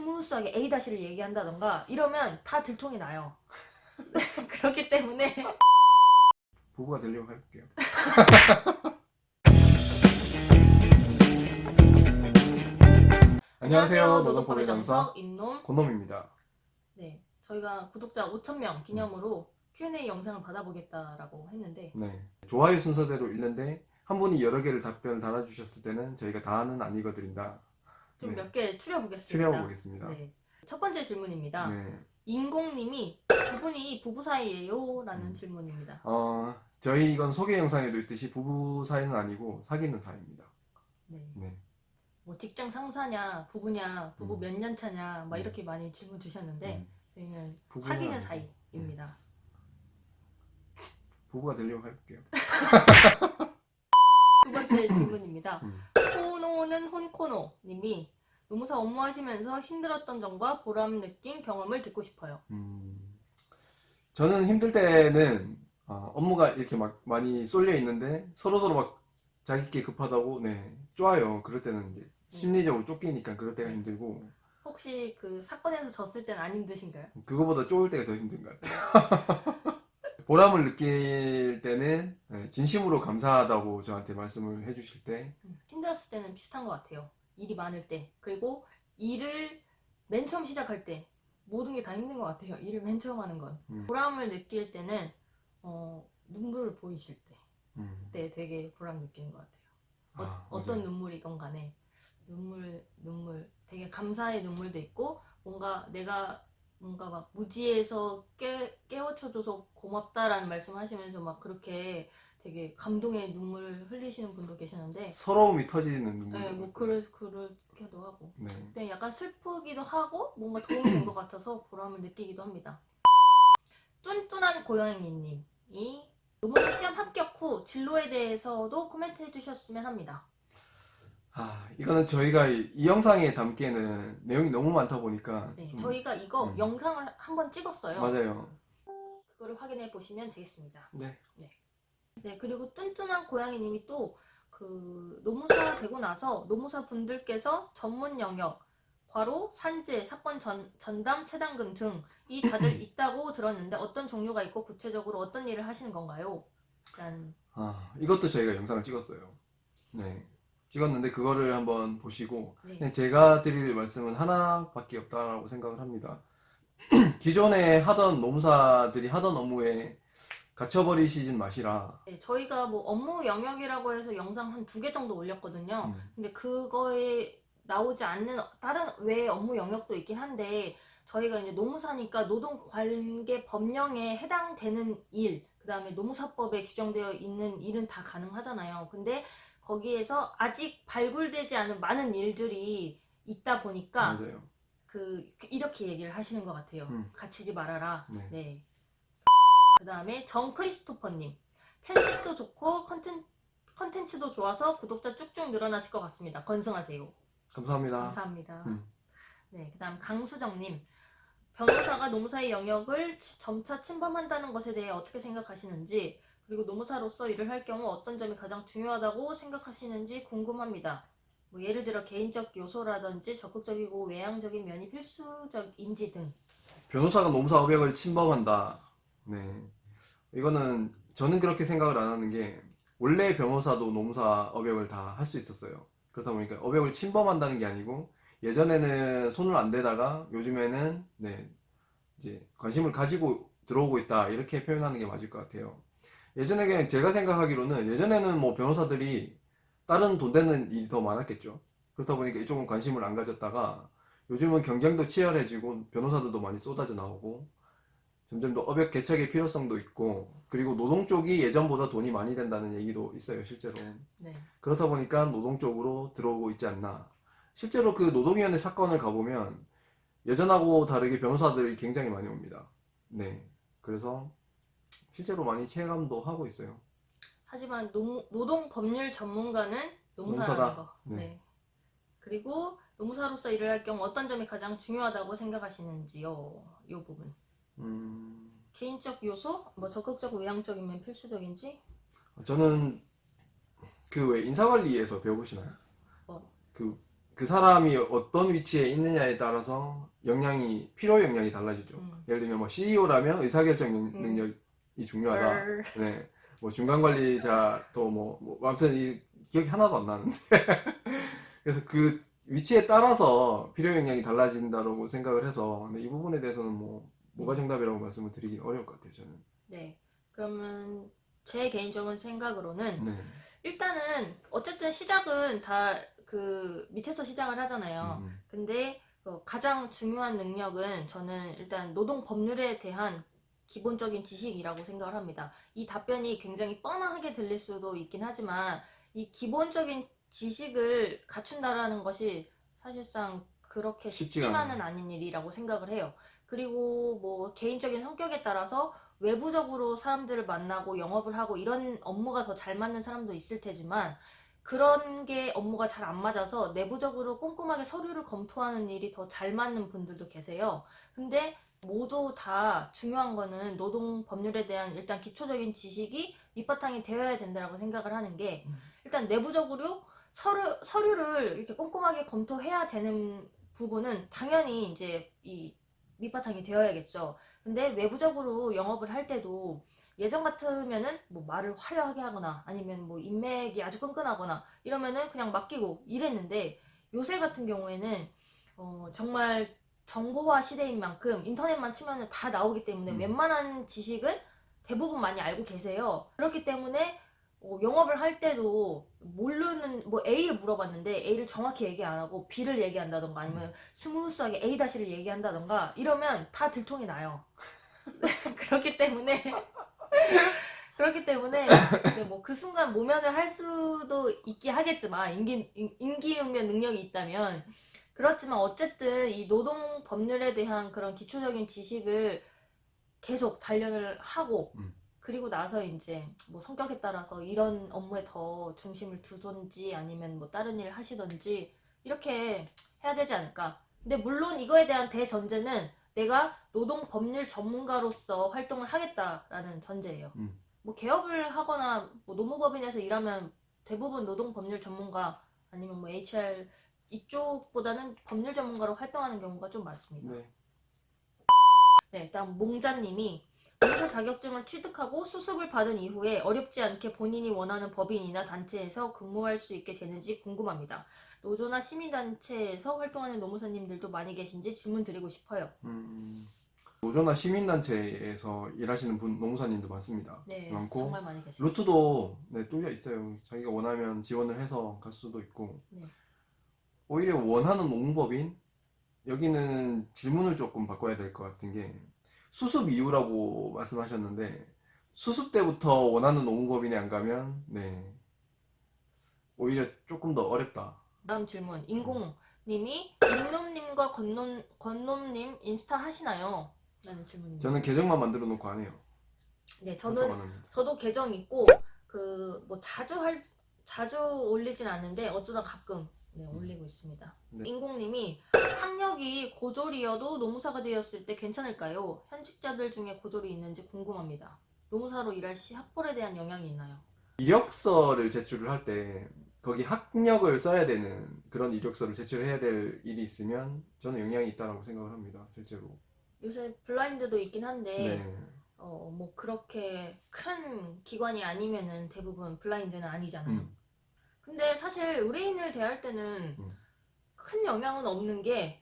스무스하게 A-를 얘기한다던가 이러면 다 들통이 나요. 그렇기 때문에 부부가 되려고 해볼게요. 안녕하세요. 노동법의 장서 임놈. 권놈입니다. 네, 저희가 구독자 5,000명 기념으로 Q&A 영상을 받아보겠다라고 했는데 네, 좋아요 순서대로 읽는데 한 분이 여러 개를 답변 달아주셨을 때는 저희가 다는 안 읽어드린다. 좀 네. 몇 개 추려보겠습니다. 추려보겠습니다. 네, 첫 번째 질문입니다. 네, 인공님이 두 분이 부부 사이예요? 라는 질문입니다. 저희 이건 소개 영상에도 있듯이 부부 사이는 아니고 사귀는 사이입니다. 네. 네, 뭐 직장 상사냐, 부부냐, 부부 몇 년 차냐, 막 음. 이렇게 많이 질문 주셨는데 저희는 부부는 사귀는 아니고. 사이입니다. 부부가 되려고 해볼게요. 두 번째 질문입니다. 음. 코노는 혼코노님이 노무사 업무하시면서 힘들었던 점과 보람 느낀 경험을 듣고 싶어요. 저는 힘들 때는 업무가 이렇게 막 많이 쏠려 있는데 서로서로 막 자기께 급하다고 좋아요. 그럴 때는 이제 심리적으로 쫓기니까 그럴 때가 힘들고 혹시 그 사건에서 졌을 때는 안 힘드신가요? 그거보다 쫓을 때가 더 힘든 것 같아요. 보람을 느낄 때는 진심으로 감사하다고 저한테 말씀을 해주실 때 힘들었을 때는 비슷한 것 같아요. 일이 많을 때, 그리고 일을 맨 처음 시작할 때 모든 게 다 힘든 것 같아요. 일을 맨 처음 하는 건. 보람을 느낄 때는 눈물을 보이실 때 그때 되게 보람 느끼는 것 같아요. 어떤 맞아요. 눈물이건 간에 눈물 되게 감사의 눈물도 있고 내가 뭔가 막 무지해서 깨워쳐줘서 고맙다라는 말씀하시면서 막 그렇게 되게 감동의 눈물을 흘리시는 분도 계시는데 서러움이 터지는 눈물도 네, 뭐 있어요. 그렇기도 하고 네. 근데 약간 슬프기도 하고 뭔가 도움이 된 것 같아서 보람을 느끼기도 합니다. 뚠뚠한 고양이님이 노무사 시험 합격 후 진로에 대해서도 코멘트 해주셨으면 합니다. 이거는 저희가 이 영상에 담기에는 내용이 너무 많다 보니까 네, 좀 저희가 이거 영상을 한번 찍었어요. 맞아요. 그거를 확인해 보시면 되겠습니다. 네. 네, 그리고 뚠뚠한 고양이님이 또 그 노무사 되고 나서 노무사 분들께서 전문 영역, 과로, 산재, 사건 전담, 체담금 등이 다들 있다고 들었는데 어떤 종류가 있고 구체적으로 어떤 일을 하시는 건가요? 일단 이것도 저희가 영상을 찍었어요. 네. 찍었는데 그거를 한번 보시고 네. 그냥 제가 드릴 말씀은 하나밖에 없다고 생각을 합니다. 기존에 하던 노무사들이 하던 업무에 갇혀버리시진 마시라. 네, 저희가 뭐 업무 영역이라고 해서 영상 한 2개 정도 올렸거든요. 근데 그거에 나오지 않는 다른 외 업무 영역도 있긴 한데 저희가 이제 노무사니까 노동관계 법령에 해당되는 일, 그 다음에 노무사법에 규정되어 있는 일은 다 가능하잖아요. 근데 거기에서 아직 발굴되지 않은 많은 일들이 있다 보니까 맞아요. 이렇게 얘기를 하시는 것 같아요. 갇히지 말아라. 네. 네. 그 다음에 정 크리스토퍼님, 편집도 좋고 컨텐츠도 좋아서 구독자 쭉쭉 늘어나실 것 같습니다. 건승하세요. 감사합니다. 감사합니다. 네, 그 다음 강수정님, 변호사가 노무사의 영역을 점차 침범한다는 것에 대해 어떻게 생각하시는지, 그리고 노무사로서 일을 할 경우 어떤 점이 가장 중요하다고 생각하시는지 궁금합니다. 뭐 예를 들어 개인적 요소라든지 적극적이고 외향적인 면이 필수적인지 등. 변호사가 노무사 업역을 침범한다. 네. 이거는 저는 그렇게 생각을 안 하는 게 원래 변호사도 노무사 업역을 다 할 수 있었어요. 그렇다 보니까 업역을 침범한다는 게 아니고 예전에는 손을 안 대다가 요즘에는 이제 관심을 가지고 들어오고 있다 이렇게 표현하는 게 맞을 것 같아요. 예전에 그냥 제가 생각하기로는 예전에는 뭐 변호사들이 다른 돈 되는 일이 더 많았겠죠. 그렇다 보니까 이쪽은 관심을 안 가졌다가 요즘은 경쟁도 치열해지고 변호사들도 많이 쏟아져 나오고 점점 더 업역 개척의 필요성도 있고 그리고 노동 쪽이 예전보다 돈이 많이 된다는 얘기도 있어요 실제로. 네. 그렇다 보니까 노동 쪽으로 들어오고 있지 않나. 실제로 그 노동위원회 사건을 가보면 예전하고 다르게 변호사들이 굉장히 많이 옵니다. 네. 그래서 실제로 많이 체감도 하고 있어요. 하지만 노동법률 전문가는 노무사라는 노무사다. 거. 네. 네. 그리고 노무사로서 일을 할 경우 어떤 점이 가장 중요하다고 생각하시는지요? 이 부분. 개인적 요소? 뭐 적극적 외향적이면 필수적인지? 저는 그 왜 인사관리에서 배워보시나요? 뭐 그 그 사람이 어떤 위치에 있느냐에 따라서 필요 영향이 달라지죠. 예를 들면 뭐 CEO라면 의사결정 능력이 중요하다. 네. 뭐 중간관리자 또 아무튼 이 기억이 하나도 안 나는데. 그래서 그 위치에 따라서 필요 영향이 달라진다고 생각을 해서 근데 이 부분에 대해서는 뭐가 정답이라고 말씀을 드리긴 어려울 것 같아요, 저는. 네. 그러면 제 개인적인 생각으로는 네. 일단은 어쨌든 시작은 다 그 밑에서 시작을 하잖아요. 근데 가장 중요한 능력은 저는 일단 노동 법률에 대한 기본적인 지식이라고 생각을 합니다. 이 답변이 굉장히 뻔하게 들릴 수도 있긴 하지만 이 기본적인 지식을 갖춘다라는 것이 사실상 그렇게 쉽지가 쉽지만은 않아요. 않은 일이라고 생각을 해요. 그리고 뭐 개인적인 성격에 따라서 외부적으로 사람들을 만나고 영업을 하고 이런 업무가 더 잘 맞는 사람도 있을 테지만 그런 게 업무가 잘 안 맞아서 내부적으로 꼼꼼하게 서류를 검토하는 일이 더 잘 맞는 분들도 계세요. 근데 모두 다 중요한 거는 노동 법률에 대한 일단 기초적인 지식이 밑바탕이 되어야 된다고 생각을 하는 게 일단 내부적으로 서류를 이렇게 꼼꼼하게 검토해야 되는 부분은 당연히 이제 이 밑바탕이 되어야겠죠. 근데 외부적으로 영업을 할 때도 예전 같으면은 뭐 말을 화려하게 하거나 아니면 뭐 인맥이 아주 끈끈하거나 이러면은 그냥 맡기고 이랬는데 요새 같은 경우에는 정말 정보화 시대인 만큼 인터넷만 치면은 다 나오기 때문에 웬만한 지식은 대부분 많이 알고 계세요. 그렇기 때문에 영업을 할 때도 모르는 뭐 A를 물어봤는데 A를 정확히 얘기 안 하고 B를 얘기한다던가 아니면 스무스하게 A-를 얘기한다던가 이러면 다 들통이 나요. 그렇기 때문에 이제 뭐 그 순간 모면을 할 수도 있긴 하겠지만 임기응변 능력이 있다면 그렇지만 어쨌든 이 노동 법률에 대한 그런 기초적인 지식을 계속 단련을 하고 그리고 나서 이제 뭐 성격에 따라서 이런 업무에 더 중심을 두든지 아니면 뭐 다른 일을 하시든지 이렇게 해야 되지 않을까. 근데 물론 이거에 대한 대전제는 내가 노동 법률 전문가로서 활동을 하겠다라는 전제예요. 뭐 개업을 하거나 뭐 노무법인에서 일하면 대부분 노동 법률 전문가 아니면 뭐 HR 이쪽보다는 법률 전문가로 활동하는 경우가 좀 많습니다. 네. 네, 일단 몽자님이 노조 자격증을 취득하고 수습을 받은 이후에 어렵지 않게 본인이 원하는 법인이나 단체에서 근무할 수 있게 되는지 궁금합니다. 노조나 시민단체에서 활동하는 노무사님들도 많이 계신지 질문 드리고 싶어요. 노조나 시민단체에서 일하시는 노무사님도 많습니다. 네, 많고 정말 많이 계세요. 루트도 뚫려 있어요. 자기가 원하면 지원을 해서 갈 수도 있고 네. 오히려 원하는 노무법인 여기는 질문을 조금 바꿔야 될 것 같은 게 수습 이후라고 말씀하셨는데 수습 때부터 원하는 노무법인에 안 가면 오히려 조금 더 어렵다. 다음 질문. 인공님이 인놈님과 건놈님 인스타 하시나요? 라는 질문입니다. 저는 계정만 만들어 놓고 안 해요. 네, 활동 안 합니다. 저도 계정 있고 그 뭐 자주 올리진 않는데 어쩌다 가끔 올리고 있습니다. 네. 인공님이 학력이 고졸이어도 노무사가 되었을 때 괜찮을까요? 현직자들 중에 고졸이 있는지 궁금합니다. 노무사로 일할 시 학벌에 대한 영향이 있나요? 이력서를 제출을 할 때 거기 학력을 써야 되는 그런 이력서를 제출해야 될 일이 있으면 저는 영향이 있다고 생각을 합니다. 실제로. 요새 블라인드도 있긴 한데 네. 뭐 그렇게 큰 기관이 아니면은 대부분 블라인드는 아니잖아요. 근데 사실 의뢰인을 대할 때는 큰 영향은 없는 게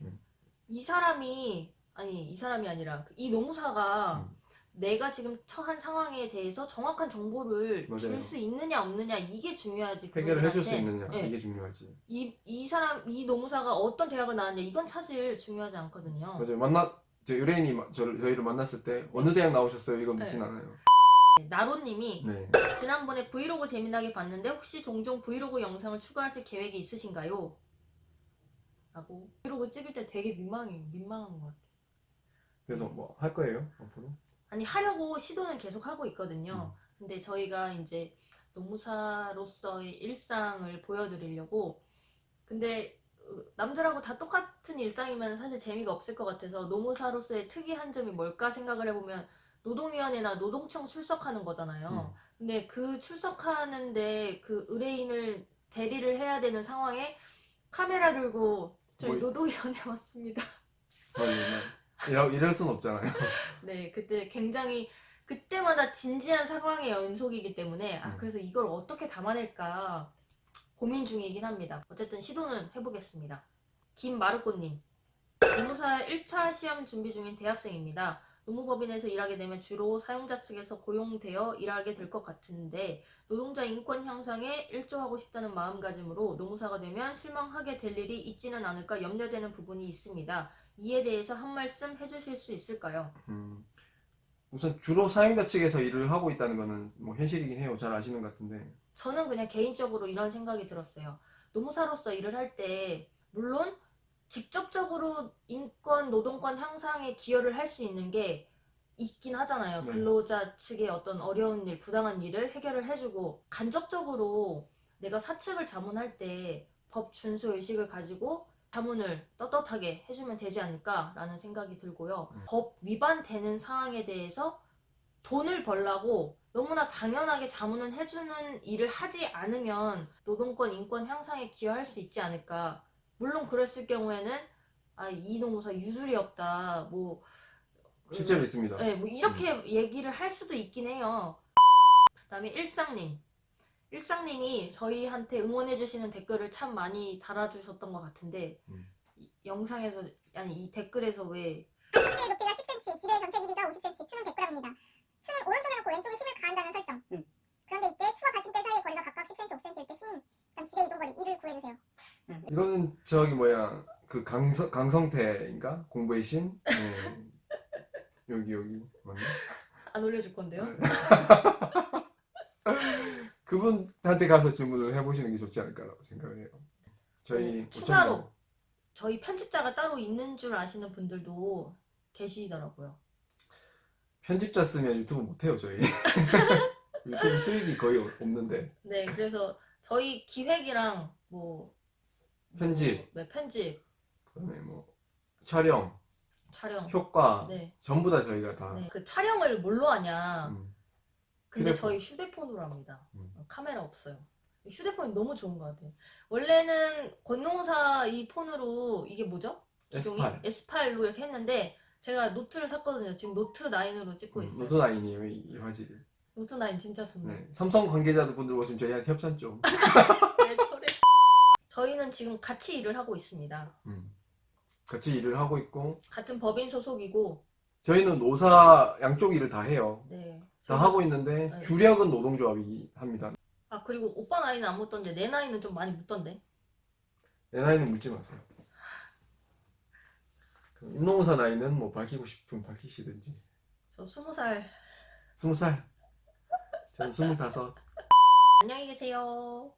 이 사람이 아니라 이 노무사가 내가 지금 처한 상황에 대해서 정확한 정보를 맞아요. 줄 수 있느냐 없느냐 이게 중요하지. 해결을 해줄 수 그분들한테. 있느냐 네. 이게 중요하지. 이 노무사가 어떤 대학을 나왔냐 이건 사실 중요하지 않거든요. 맞아요. 의뢰인이 저희를 만났을 때 어느 대학 나오셨어요? 이거 묻진 네. 않아요. 나로님이 네. 지난번에 브이로그 재미나게 봤는데 혹시 종종 브이로그 영상을 추가하실 계획이 있으신가요? 라고. 브이로그 찍을 때 되게 민망한 것 같아요. 그래서 뭐 할 거예요 앞으로? 아니 하려고 시도는 계속 하고 있거든요. 근데 저희가 이제 노무사로서의 일상을 보여드리려고. 근데 남들하고 다 똑같은 일상이면 사실 재미가 없을 것 같아서 노무사로서의 특이한 점이 뭘까 생각을 해보면 노동위원회나 노동청 출석하는 거잖아요. 근데 그 출석하는데 그 의뢰인을 대리를 해야 되는 상황에 카메라 들고 저희 뭐- 노동위원회 왔습니다. 이럴 순 없잖아요. 네, 그때 굉장히 그때마다 진지한 상황의 연속이기 때문에 그래서 이걸 어떻게 담아낼까 고민 중이긴 합니다. 어쨌든 시도는 해보겠습니다. 김마르코님, 노무사 1차 시험 준비 중인 대학생입니다. 노무법인에서 일하게 되면 주로 사용자 측에서 고용되어 일하게 될 것 같은데 노동자 인권 향상에 일조하고 싶다는 마음가짐으로 노무사가 되면 실망하게 될 일이 있지는 않을까 염려되는 부분이 있습니다. 이에 대해서 한 말씀 해주실 수 있을까요? 우선 주로 사용자 측에서 일을 하고 있다는 거는 뭐 현실이긴 해요. 잘 아시는 것 같은데. 저는 그냥 개인적으로 이런 생각이 들었어요. 노무사로서 일을 할 때 물론 직접적으로 인권, 노동권 향상에 기여를 할 수 있는 게 있긴 하잖아요. 네. 근로자 측의 어떤 어려운 일, 부당한 일을 해결을 해주고 간접적으로 내가 사측을 자문할 때 법 준수 의식을 가지고 자문을 떳떳하게 해주면 되지 않을까라는 생각이 들고요. 법 위반되는 사항에 대해서 돈을 벌라고 너무나 당연하게 자문을 해주는 일을 하지 않으면 노동권, 인권 향상에 기여할 수 있지 않을까. 물론 그랬을 경우에는 이 노무사 유술이 없다. 뭐 실제로 있습니다. 네, 뭐 이렇게 얘기를 할 수도 있긴 해요. 그다음에 일상님이 저희한테 응원해주시는 댓글을 참 많이 달아주셨던 것 같은데 이 영상에서 아니 이 댓글에서 왜 승리의 높이가 10cm, 지뢰의 전체 길이가 50cm, 추는 100g입니다. 추는 오른쪽에 놓고 왼쪽에 힘을 가한다는 설정. 그런데 이때 추와 받침대 사이의 거리가 각각 10cm, 5cm일 때 힘, 그럼 지뢰 이동 거리 1을 구해주세요. 이거는 그 강성태인가? 공부의 신? 네. 여기 맞나? 안 올려줄 건데요? 네. 그분한테 가서 질문을 해보시는 게 좋지 않을까라고 생각을 해요. 저희 추가로 저희 편집자가 따로 있는 줄 아시는 분들도 계시더라고요. 편집자 쓰면 유튜브 못해요 저희. 유튜브 수익이 거의 없는데. 네, 그래서 저희 기획이랑 편집. 네, 편집, 그다음에 뭐 촬영, 촬영. 효과 네, 전부 다 저희가 다. 네. 그 촬영을 뭘로 하냐? 음, 근데 휴대폰. 저희 휴대폰으로 합니다. 음. 카메라 없어요. 휴대폰이 너무 좋은 것 같아요. 원래는 권노사 이 폰으로 이게 뭐죠? 기종이? S8. S8로 이렇게 했는데 제가 노트를 샀거든요. 지금 노트 9으로 찍고 있어요. 노트 9이에요 이 화질이. 노트 9 진짜 좋네요. 네. 삼성 관계자들 분들 오시면 저희한테 협찬 좀. 네, 저희는 지금 같이 일을 하고 있습니다. 같이 일을 하고 있고 같은 법인 소속이고, 저희는 노사 양쪽 일을 다 해요. 네. 다 하고 있는데 네. 주력은 노동조합이 합니다. 그리고 오빠 나이는 안 묻던데 내 나이는 좀 많이 묻던데. 내 나이는 묻지 마세요. 그럼 임노무사 나이는 뭐 밝히고 싶으면 밝히시든지. 저 20살. 20살. 저는 25. 안녕히 계세요.